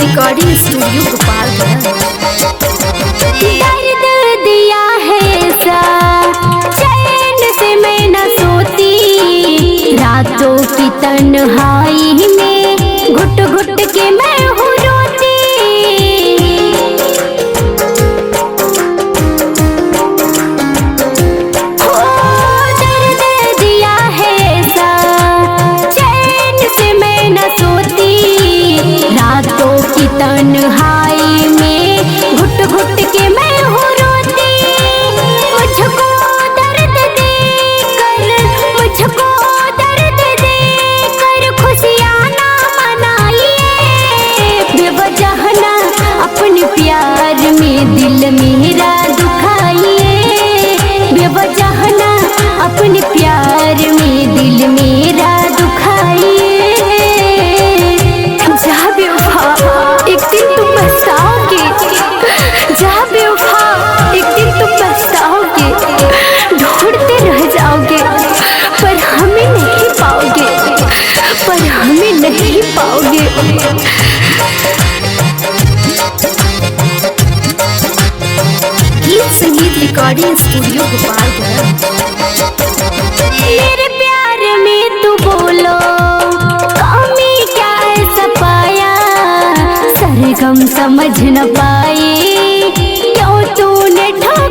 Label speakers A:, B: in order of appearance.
A: Recording studio Gopalganj.
B: दर्द दिया है सा चैन से मैं न सोती, रातों की तन्हाई में घुट घुट के मैं हूँ रोती। हो दर्द दिया है सा चैन से मैं न सोती, रातों की तन्हाई में घुट घुट के मैं हूँ रोती। मुझको दर्द देकर, मुझको दर्द देकर खुशियाँ ना मनाइए, बेवजह ना अपने प्यार में दिल मेरा दुखाइए, बेवजह ना अपने प्यार में दिल मेरा दुखाइए।
A: जा बेवफा, एक दिन तुम पछताओगे, जा बेवफा, एक दिन तुम पछताओगे, ढूंढते रह जाओगे पर हमें नहीं पाओगे, पर हमें नहीं पाओगे। गीत संगीत रिकॉर्डिंग स्टूडियो गोपालगंज।
B: मेरे प्यार में तू बोलो कमी क्या ऐसा पाया, सरगम समझ न पाए क्यों तूने ठोकर